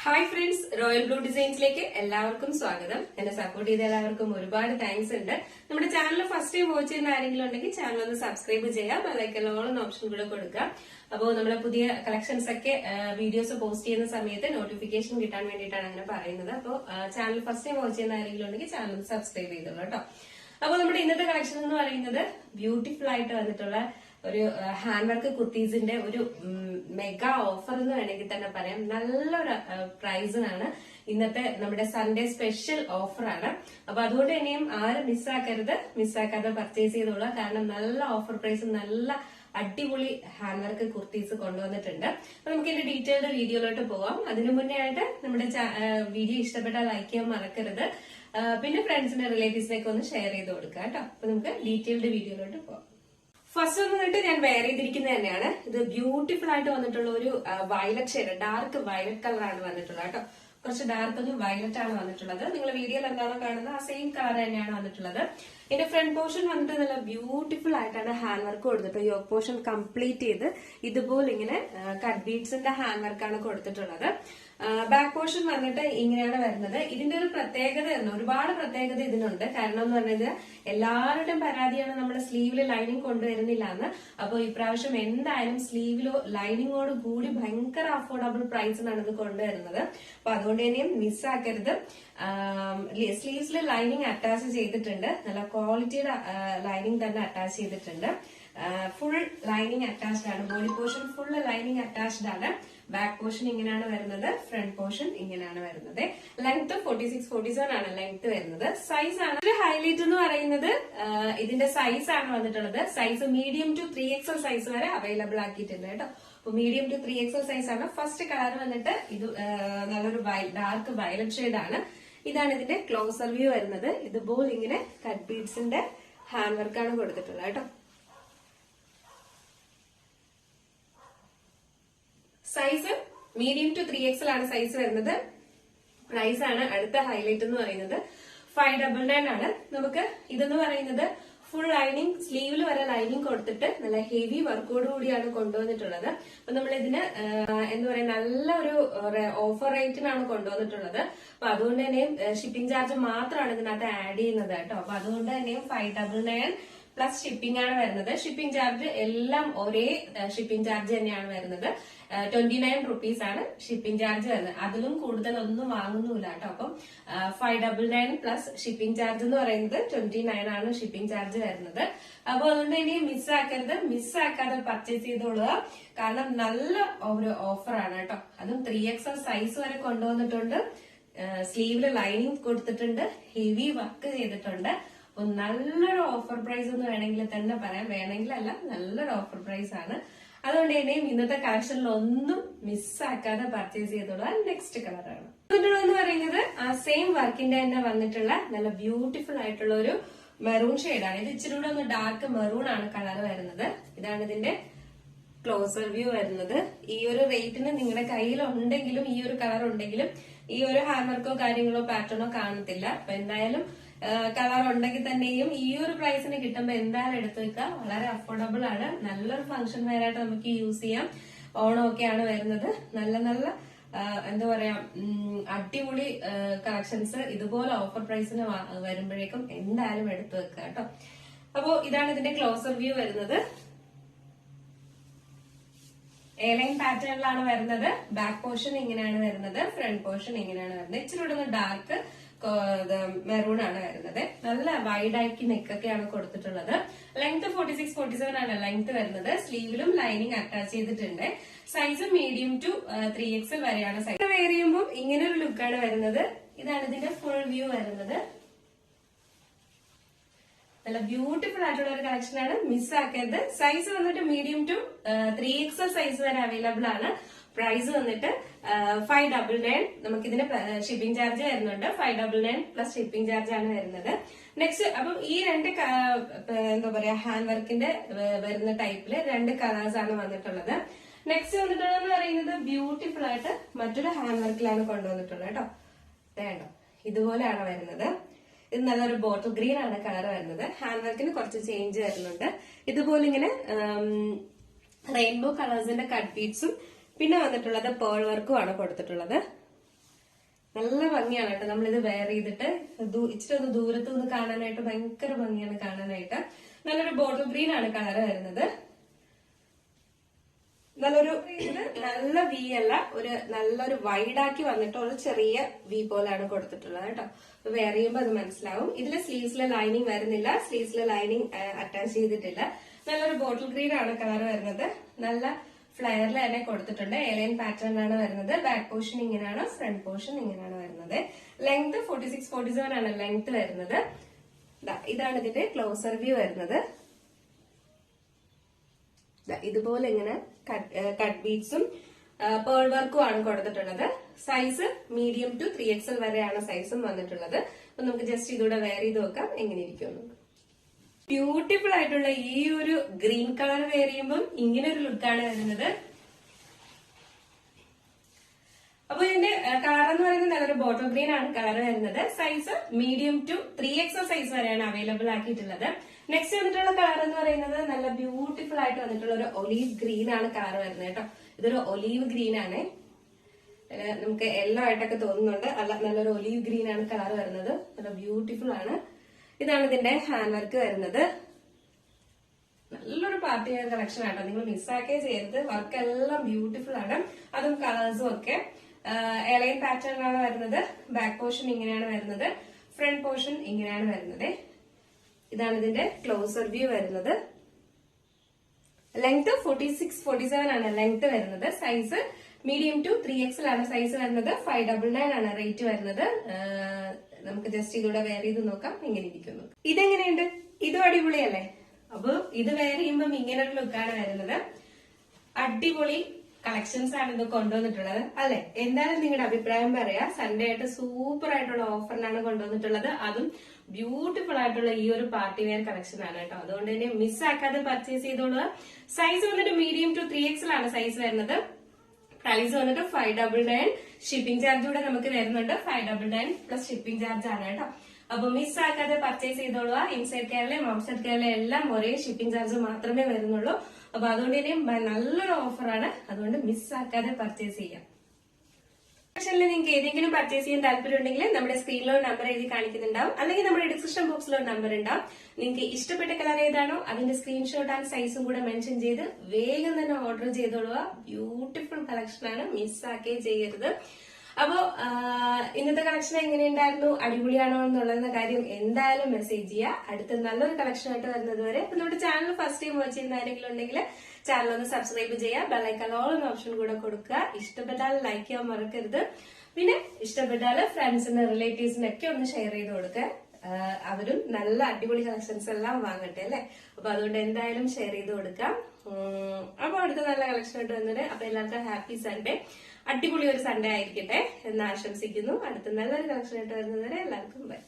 Hi friends, royal blue ഡിസൈൻസിലേക്ക് എല്ലാവർക്കും സ്വാഗതം. എന്നെ സപ്പോർട്ട് ചെയ്ത എല്ലാവർക്കും ഒരുപാട് താങ്ക്സ് ഉണ്ട്. നമ്മുടെ ചാനൽ ഫസ്റ്റ് ടൈം വാച്ച് ചെയ്യുന്ന ആരെങ്കിലും ഉണ്ടെങ്കിൽ ചാനൽ ഒന്ന് സബ്സ്ക്രൈബ് ചെയ്യാം, ബെല്ലൈക്കൺ ഓൾ എന്ന ഓപ്ഷൻ കൂടെ കൊടുക്കാം. അപ്പോൾ നമ്മുടെ പുതിയ കളക്ഷൻസ് ഒക്കെ വീഡിയോസ് പോസ്റ്റ് ചെയ്യുന്ന സമയത്ത് നോട്ടിഫിക്കേഷൻ കിട്ടാൻ വേണ്ടിയിട്ടാണ് അങ്ങനെ പറയുന്നത്. അപ്പോൾ ചാനൽ ഫസ്റ്റ് ടൈം വാച്ച് ചെയ്യുന്ന ആരെങ്കിലും ഉണ്ടെങ്കിൽ ചാനൽ ഒന്ന് സബ്സ്ക്രൈബ് ചെയ്തോളൂ കേട്ടോ. അപ്പോൾ നമ്മുടെ ഇന്നത്തെ കളക്ഷൻ എന്ന് പറയുന്നത് ബ്യൂട്ടിഫുൾ ആയിട്ട് വന്നിട്ടുള്ള ഒരു ഹാൻഡ് വർക്ക് കുർത്തീസിന്റെ ഒരു മെഗാ ഓഫർ എന്ന് വേണമെങ്കിൽ തന്നെ പറയാം. നല്ലൊരു പ്രൈസിനാണ് ഇന്നത്തെ നമ്മുടെ സൺഡേ സ്പെഷ്യൽ ഓഫറാണ്. അപ്പൊ അതുകൊണ്ട് തന്നെയും ആരും മിസ്സാക്കാതെ പർച്ചേസ് ചെയ്തോളാം. കാരണം നല്ല ഓഫർ പ്രൈസ്, നല്ല അടിപൊളി ഹാൻഡ് വർക്ക് കുർത്തീസ് കൊണ്ടുവന്നിട്ടുണ്ട്. അപ്പൊ നമുക്ക് ഇതിന്റെ ഡീറ്റെയിൽഡ് വീഡിയോയിലോട്ട് പോവാം. അതിനു മുന്നേ ആയിട്ട് നമ്മുടെ വീഡിയോ ഇഷ്ടപ്പെട്ടാൽ ലൈക്ക് ചെയ്യാൻ മറക്കരുത്. പിന്നെ ഫ്രണ്ട്സിന്റെ റിലേറ്റീവ്സിനൊക്കെ ഒന്ന് ഷെയർ ചെയ്ത് കൊടുക്കുക കേട്ടോ. അപ്പൊ നമുക്ക് ഡീറ്റെയിൽഡ് വീഡിയോയിലോട്ട് പോവാം. ഫസ്റ്റ് വന്നിട്ട് ഞാൻ വെയർ ചെയ്തിരിക്കുന്നത് തന്നെയാണ്. ഇത് ബ്യൂട്ടിഫുൾ ആയിട്ട് വന്നിട്ടുള്ള ഒരു വയലറ്റ് ഷെയ്ഡ്, ഡാർക്ക് വയലറ്റ് കളറാണ് വന്നിട്ടുള്ളത് കേട്ടോ. കുറച്ച് ഡാർക്ക് ഒരു വയലറ്റ് ആണ് വന്നിട്ടുള്ളത്. നിങ്ങൾ വീഡിയോയിൽ എന്താണോ കാണുന്നത് ആ സെയിം കളർ തന്നെയാണ് വന്നിട്ടുള്ളത്. ഇതിന്റെ ഫ്രണ്ട് പോർഷൻ വന്നിട്ട് നല്ല ബ്യൂട്ടിഫുൾ ആയിട്ടാണ് ഹാൻഡ് വർക്ക് കൊടുത്തിട്ട് യോക്ക് പോർഷൻ കംപ്ലീറ്റ് ചെയ്ത് ഇതുപോലെ ഇങ്ങനെ കട്ട് ബീഡ്സിന്റെ ഹാൻഡ് വർക്കാണ് കൊടുത്തിട്ടുള്ളത്. ബാക്ക് പോർഷൻ വന്നിട്ട് ഇങ്ങനെയാണ് വരുന്നത്. ഇതിന്റെ ഒരു പ്രത്യേകത, ഒരുപാട് പ്രത്യേകത ഇതിനുണ്ട്. കാരണം എന്ന് പറഞ്ഞത് എല്ലാവരുടെയും പരാതിയാണ് നമ്മുടെ സ്ലീവില് ലൈനിങ് കൊണ്ടുവരുന്നില്ല എന്ന്. അപ്പോൾ ഇപ്രാവശ്യം എന്തായാലും സ്ലീവിലോ ലൈനിങ്ങോട് കൂടി ഭയങ്കര അഫോർഡബിൾ പ്രൈസിനാണ് ഇത് കൊണ്ടുവരുന്നത്. അപ്പൊ അതുകൊണ്ട് തന്നെയും മിസ്സാക്കരുത്. സ്ലീവ്സിൽ ലൈനിങ് അറ്റാച്ച് ചെയ്തിട്ടുണ്ട്. നല്ല ക്വാളിറ്റിയുടെ ലൈനിങ് തന്നെ അറ്റാച്ച് ചെയ്തിട്ടുണ്ട്. ഫുൾ ലൈനിങ് അറ്റാച്ച്ഡ് ആണ്. Body portion full lining attached ആണ്. ബാക്ക് പോർഷൻ ഇങ്ങനെയാണ് വരുന്നത്, ഫ്രണ്ട് പോർഷൻ ഇങ്ങനെയാണ് വരുന്നത്. ലെങ്ത് 46-47 ആണ് ലെങ്ത് വരുന്നത്. സൈസ് ആണ് ഹൈലൈറ്റ് എന്ന് പറയുന്നത്. ഇതിന്റെ സൈസ് ആണ് വന്നിട്ടുള്ളത്. Size medium to 3XL size വരെ അവൈലബിൾ ആക്കിയിട്ടുണ്ട് കേട്ടോ. അപ്പൊ മീഡിയം ടു 3XL സൈസ് ആണ്. ഫസ്റ്റ് കളർ വന്നിട്ട് ഇത് നല്ലൊരു ഡാർക്ക് വയലറ്റ് ഷെയ്ഡ് ആണ്. ഇതാണ് ഇതിന്റെ ക്ലോസർ വ്യൂ വരുന്നത്. ഇതുപോലെ ഇങ്ങനെ കട്ട് ബീഡ്സിന്റെ ഹാൻഡ് വർക്കാണ് കൊടുത്തിട്ടുള്ളത് കേട്ടോ. സൈസ് മീഡിയം ടു 3XL ആണ് സൈസ് വരുന്നത്. പ്രൈസ് ആണ് അടുത്ത ഹൈലൈറ്റ് എന്ന് പറയുന്നത്. 599 ആണ്. നമുക്ക് ഇതെന്ന് പറയുന്നത് ഫുൾ ലൈനിങ്, സ്ലീവിൽ വരെ ലൈനിങ് കൊടുത്തിട്ട് നല്ല ഹെവി വർക്കോട് കൂടിയാണ് കൊണ്ടുവന്നിട്ടുള്ളത്. അപ്പൊ നമ്മൾ ഇതിന് എന്താ പറയാ, നല്ലൊരു ഓഫർ റേറ്റിനാണ് കൊണ്ടുവന്നിട്ടുള്ളത്. അപ്പൊ അതുകൊണ്ട് തന്നെയും ഷിപ്പിംഗ് ചാർജ് മാത്രമാണ് ഇതിനകത്ത് ആഡ് ചെയ്യുന്നത് കേട്ടോ. അപ്പൊ അതുകൊണ്ട് തന്നെയും 599 പ്ലസ് ഷിപ്പിംഗ് ആണ് വരുന്നത്. ഷിപ്പിംഗ് ചാർജ് എല്ലാം ഒരേ ഷിപ്പിംഗ് ചാർജ് തന്നെയാണ് വരുന്നത്. 29 rupees ആണ് ഷിപ്പിംഗ് ചാർജ് വരുന്നത്. അതിലും കൂടുതൽ ഒന്നും വാങ്ങുന്നില്ല കേട്ടോ. അപ്പം 599 പ്ലസ് ഷിപ്പിംഗ് ചാർജ് എന്ന് പറയുന്നത് 29 ആണ് ഷിപ്പിംഗ് ചാർജ് വരുന്നത്. അപ്പൊ അതുകൊണ്ട് ഇനി മിസ്സാക്കാതെ പർച്ചേസ് ചെയ്തോളുക. കാരണം നല്ല ഒരു ഓഫറാണ് കേട്ടോ. അതും 3XL സൈസ് വരെ കൊണ്ടുവന്നിട്ടുണ്ട്. സ്ലീവില് ലൈനിങ് കൊടുത്തിട്ടുണ്ട്, ഹെവി വർക്ക് ചെയ്തിട്ടുണ്ട്. അപ്പൊ നല്ലൊരു ഓഫർ പ്രൈസ് എന്ന് വേണമെങ്കിൽ തന്നെ പറയാം. വേണമെങ്കിലല്ല, നല്ലൊരു ഓഫർ പ്രൈസ് ആണ്. അതുകൊണ്ട് തന്നെയും ഇന്നത്തെ കളക്ഷനിൽ ഒന്നും മിസ്സാക്കാതെ പർച്ചേസ് ചെയ്തോളൂ. നെക്സ്റ്റ് കളറാണ് എന്ന് പറയുന്നത് ആ സെയിം വർക്കിന്റെ തന്നെ വന്നിട്ടുള്ള നല്ല ബ്യൂട്ടിഫുൾ ആയിട്ടുള്ള ഒരു മെറൂൺ ഷെയ്ഡാണ്. ഇത് ഇച്ചിരി കൂടെ ഒന്ന് ഡാർക്ക് മെറൂൺ ആണ് കളർ വരുന്നത്. ഇതാണ് ഇതിന്റെ ക്ലോസർ വ്യൂ വരുന്നത്. ഈ ഒരു റേറ്റിന് നിങ്ങളുടെ കയ്യിൽ ഉണ്ടെങ്കിലും, ഈ ഒരു കളർ ഉണ്ടെങ്കിലും ഈ ഒരു ഹാൻഡ് വർക്കോ കാര്യങ്ങളോ പാറ്റേണോ കാണത്തില്ല. അപ്പൊ എന്തായാലും കളർ ഉണ്ടെങ്കിൽ തന്നെയും ഈ ഒരു പ്രൈസിന് കിട്ടുമ്പോ എന്തായാലും എടുത്തു വെക്കുക. വളരെ അഫോർഡബിൾ ആണ്. നല്ലൊരു ഫംഗ്ഷൻ വെയറായിട്ട് നമുക്ക് യൂസ് ചെയ്യാം. ഓണമൊക്കെയാണ് വരുന്നത്. നല്ല നല്ല എന്താ പറയാ, അടിപൊളി കളക്ഷൻസ് ഇതുപോലെ ഓഫർ പ്രൈസിന് വരുമ്പോഴേക്കും എന്തായാലും എടുത്തു വെക്കുക കേട്ടോ. അപ്പോ ഇതാണ് ഇതിന്റെ ക്ലോസർ വ്യൂ വരുന്നത്. എലൈൻ പാറ്റേണിലാണ് വരുന്നത്. ബാക്ക് പോർഷൻ ഇങ്ങനെയാണ് വരുന്നത്, ഫ്രണ്ട് പോർഷൻ ഇങ്ങനെയാണ് വരുന്നത്. ഇച്ചിരി കൂടെ ഡാർക്ക് മെറൂൺ ആണ് വരുന്നത്. നല്ല വൈഡ് ആക്കി നെക്കൊക്കെയാണ് കൊടുത്തിട്ടുള്ളത്. ലെങ്ത് 46-47 ആണ് ലെങ്ത് വരുന്നത്. സ്ലീവിലും ലൈനിങ് അറ്റാച്ച് ചെയ്തിട്ടുണ്ട്. സൈസ് മീഡിയം ടു 3XL വരെയാണ് സൈസ്. വെയർ ചെയ്യുമ്പോൾ ഇങ്ങനെ ഒരു ലുക്കാണ് വരുന്നത്. ഇതാണ് ഇതിന്റെ ഫുൾ വ്യൂ വരുന്നത്. നല്ല ബ്യൂട്ടിഫുൾ ആയിട്ടുള്ള ഒരു കളക്ഷൻ ആണ്. മിസ്സാക്കരുത്. സൈസ് വന്നിട്ട് മീഡിയം ടു 3XL സൈസ് വരെ അവൈലബിൾ ആണ്. പ്രൈസ് വന്നിട്ട് 599. നമുക്കിതിന് ഷിപ്പിംഗ് ചാർജ് വരുന്നുണ്ട്. 599 പ്ലസ് ഷിപ്പിംഗ് ചാർജ് ആണ് വരുന്നത്. നെക്സ്റ്റ് അപ്പം ഈ രണ്ട് എന്താ പറയാ, ഹാൻഡ് വർക്കിന്റെ വരുന്ന ടൈപ്പില് രണ്ട് കളേഴ്സ് ആണ് വന്നിട്ടുള്ളത്. നെക്സ്റ്റ് വന്നിട്ടുള്ളതെന്ന് പറയുന്നത് ബ്യൂട്ടിഫുൾ ആയിട്ട് മറ്റൊരു ഹാൻഡ് വർക്കിലാണ് കൊണ്ടുവന്നിട്ടുള്ളത് കേട്ടോ. വേണ്ടോ, ഇതുപോലെയാണ് വരുന്നത്. ഇത് നല്ലൊരു ബോട്ടിൽ ഗ്രീൻ ആണ് കളർ വരുന്നത്. ഹാൻഡ് വർക്കിന് കുറച്ച് ചേഞ്ച് വരുന്നുണ്ട്. ഇതുപോലെ ഇങ്ങനെ റെയിൻബോ കളേഴ്സിന്റെ കട്ട് ബീഡ്സും പിന്നെ വന്നിട്ടുള്ളത് പേൾ വർക്കും ആണ് കൊടുത്തിട്ടുള്ളത്. നല്ല ഭംഗിയാണ് കേട്ടോ നമ്മളിത് വെയർ ചെയ്തിട്ട് ഇച്ചിരി ഒന്ന് ദൂരത്ത് നിന്ന് കാണാനായിട്ട് ഭയങ്കര ഭംഗിയാണ് കാണാനായിട്ട്. നല്ലൊരു ബോട്ടിൽ ഗ്രീൻ ആണ് കളർ വരുന്നത്. നല്ല വി അല്ല, നല്ലൊരു വൈഡാക്കി വന്നിട്ട് ഒരു ചെറിയ വി പോലാണ് കൊടുത്തിട്ടുള്ളത് കേട്ടോ. വെയർ ചെയ്യുമ്പോൾ അത് മനസ്സിലാവും. ഇതില് സ്ലീവ്സിലെ ലൈനിങ് വരുന്നില്ല, സ്ലീവ്സിലെ ലൈനിങ് അറ്റാച്ച് ചെയ്തിട്ടില്ല. നല്ലൊരു ബോട്ടിൽ ഗ്രീൻ ആണ് കളർ വരുന്നത്. നല്ല ഫ്ലയറിൽ തന്നെ കൊടുത്തിട്ടുണ്ട്. എലൈൻ പാറ്റേൺ ആണ് വരുന്നത്. ബാക്ക് പോർഷൻ ഇങ്ങനെയാണ്, ഫ്രണ്ട് പോർഷൻ ഇങ്ങനെയാണ് വരുന്നത്. ലെങ്ത് 46-47 ആണ് ലെങ്ത് വരുന്നത്. ഇതാണ് ഇതിന്റെ ക്ലോസർ വ്യൂ വരുന്നത്. ഇതുപോലെ ഇങ്ങനെ കട്ട് ബീഡ്സും പേൾ വർക്കും ആണ് കൊടുത്തിട്ടുള്ളത്. സൈസ് മീഡിയം ടു 3XL വരെയാണ് സൈസും വന്നിട്ടുള്ളത്. അപ്പൊ നമുക്ക് ജസ്റ്റ് ഇതൂടെ വെയർ ചെയ്ത് നോക്കാം എങ്ങനെ ഇരിക്കും. ബ്യൂട്ടിഫുൾ ആയിട്ടുള്ള ഈ ഒരു ഗ്രീൻ കളർ വെയർ ചെയ്യുമ്പോൾ ഇങ്ങനെ ഒരു ലുക്കാണ് വരുന്നത്. അപ്പൊ ഇതിന്റെ കളർ എന്ന് പറയുന്നത് നല്ലൊരു ബോട്ടിൽ ഗ്രീൻ ആണ് കളർ വരുന്നത്. Size medium to 3XL size വരെയാണ് അവൈലബിൾ ആക്കിയിട്ടുള്ളത്. നെക്സ്റ്റ് വന്നിട്ടുള്ള കളർ എന്ന് പറയുന്നത് നല്ല ബ്യൂട്ടിഫുൾ ആയിട്ട് വന്നിട്ടുള്ള ഒരു ഒലീവ് ഗ്രീൻ ആണ് കളർ വരുന്നത് കേട്ടോ. ഇതൊരു ഒലീവ് ഗ്രീൻ ആണ്. നമുക്ക് യെല്ലോ ആയിട്ടൊക്കെ തോന്നുന്നുണ്ട്. അല്ല, നല്ലൊരു ഒലീവ് ഗ്രീൻ ആണ് കളർ വരുന്നത്. നല്ല ബ്യൂട്ടിഫുൾ ആണ്. ഇതാണ് ഇതിന്റെ ഹാൻഡ് വർക്ക് വരുന്നത്. നല്ലൊരു പാർട്ടി വെയർ കളക്ഷൻ ആട്ടോ. നിങ്ങൾ മിസ്സാക്കേ ചെയ്യരുത്. വർക്ക് എല്ലാം ബ്യൂട്ടിഫുൾ ആണ്. അതും കളേഴ്സും ഒക്കെ എലൈൻ പാറ്റേൺ ആണ് വരുന്നത്. ബാക്ക് പോർഷൻ ഇങ്ങനെയാണ് വരുന്നത്. ഫ്രണ്ട് പോർഷൻ ഇങ്ങനെയാണ് വരുന്നത്. ഇതാണ് ഇതിന്റെ ക്ലോസർ വ്യൂ വരുന്നത്. ലെങ്ത് 46-47 ആണ് ലെങ്ത് വരുന്നത്. സൈസ് മീഡിയം ടു 3XL ആണ് സൈസ് വരുന്നത്. 599 ആണ് റേറ്റ് വരുന്നത്. നമുക്ക് ജസ്റ്റ് ഇതൂടെ വെയർ ചെയ്ത് നോക്കാം എങ്ങനെ ഇരിക്കുന്നു. ഇതെങ്ങനെയുണ്ട്? ഇതും അടിപൊളിയല്ലേ? അപ്പൊ ഇത് വെയർ ചെയ്യുമ്പോൾ ഇങ്ങനെ ഒരു ലുക്കാണ് വരുന്നത്. അടിപൊളി കളക്ഷൻസ് ആണ് ഇത് കൊണ്ടുവന്നിട്ടുള്ളത് അല്ലെ? എന്തായാലും നിങ്ങളുടെ അഭിപ്രായം പറയാ. സൺഡേ ആയിട്ട് സൂപ്പർ ആയിട്ടുള്ള ഓഫറിനാണ് കൊണ്ടുവന്നിട്ടുള്ളത്. അതും ബ്യൂട്ടിഫുൾ ആയിട്ടുള്ള ഈ ഒരു പാർട്ടി വെയർ കളക്ഷൻ ആണ് കേട്ടോ. അതുകൊണ്ട് തന്നെ മിസ്സാക്കാതെ പർച്ചേസ് ചെയ്തോളുക. സൈസ് വന്നിട്ട് മീഡിയം ടു 3XL ആണ് സൈസ് വരുന്നത്. പ്രൈസ് വന്നിട്ട് 599. ഷിപ്പിംഗ് ചാർജ് കൂടെ നമുക്ക് വരുന്നുണ്ട്. 599 പ്ലസ് ഷിപ്പിംഗ് ചാർജ് ആണ് കേട്ടോ. അപ്പൊ മിസ്സാക്കാതെ പർച്ചേസ് ചെയ്തോളുക. ഇൻസൈഡ് കേരളയും ഔട്ട്സൈഡ് കേരളയും എല്ലാം ഒരേ ഷിപ്പിംഗ് ചാർജ് മാത്രമേ വരുന്നുള്ളൂ. അപ്പൊ അതുകൊണ്ട് തന്നെ നല്ലൊരു ഓഫറാണ്. അതുകൊണ്ട് മിസ്സാക്കാതെ പർച്ചേസ് ചെയ്യാം. സെക്ഷനിൽ നിങ്ങൾക്ക് ഏതെങ്കിലും പർച്ചേസ് ചെയ്യാൻ താല്പര്യം ഉണ്ടെങ്കിൽ നമ്മുടെ സ്ക്രീനിലോ നമ്പർ എഴുതി കാണിക്കുന്നുണ്ടാവും. അല്ലെങ്കിൽ നമ്മുടെ ഡിസ്ക്രിപ്ഷൻ ബോക്സിലോ നമ്പർ ഉണ്ടാവും. നിങ്ങൾക്ക് ഇഷ്ടപ്പെട്ട കളർ ഏതാണോ അതിന്റെ സ്ക്രീൻഷോട്ട് ആൻഡ് സൈസും കൂടെ മെൻഷൻ ചെയ്ത് വേഗം തന്നെ ഓർഡർ ചെയ്തോളുക. ബ്യൂട്ടിഫുൾ കളക്ഷൻ ആണ്, മിസ്സാക്കേ ചെയ്യരുത്. അപ്പോ ഇന്നത്തെ കളക്ഷൻ എങ്ങനെയുണ്ടായിരുന്നു, അടിപൊളിയാണോ എന്നുള്ളതെന്ന കാര്യം എന്തായാലും മെസ്സേജ് ചെയ്യുക. അടുത്ത നല്ലൊരു കളക്ഷൻ ആയിട്ട് വരുന്നത് വരെ നമ്മുടെ ചാനൽ ഫസ്റ്റ് ടൈം വാച്ച് ചെയ്യുന്ന ആരെങ്കിലും ഉണ്ടെങ്കിൽ ചാനൽ ഒന്ന് സബ്സ്ക്രൈബ് ചെയ്യുക. ബെല്ലൈക്കൺ ഓൾ എന്ന ഓപ്ഷൻ കൂടെ കൊടുക്കുക. ഇഷ്ടപ്പെട്ടാൽ ലൈക്ക് ചെയ്യാൻ മറക്കരുത്. പിന്നെ ഇഷ്ടപ്പെട്ടാൽ ഫ്രണ്ട്സിന് റിലേറ്റീവ്സിനൊക്കെ ഒന്ന് ഷെയർ ചെയ്ത് കൊടുക്കുക. അവരും നല്ല അടിപൊളി കളക്ഷൻസ് എല്ലാം വാങ്ങട്ടെ അല്ലെ? അപ്പൊ അതുകൊണ്ട് എന്തായാലും ഷെയർ ചെയ്ത് കൊടുക്കാം. അപ്പൊ അടുത്ത നല്ല കളക്ഷൻ ആയിട്ട് വന്നത്. അപ്പൊ എല്ലാവർക്കും ഹാപ്പി സൺഡേ. അടിപൊളി ഒരു സൺഡേ ആയിരിക്കട്ടെ എന്ന് ആശംസിക്കുന്നു. അടുത്ത നല്ലൊരു കളക്ഷൻ ആയിട്ട് വരുന്നത് വരെ എല്ലാവർക്കും ബൈ.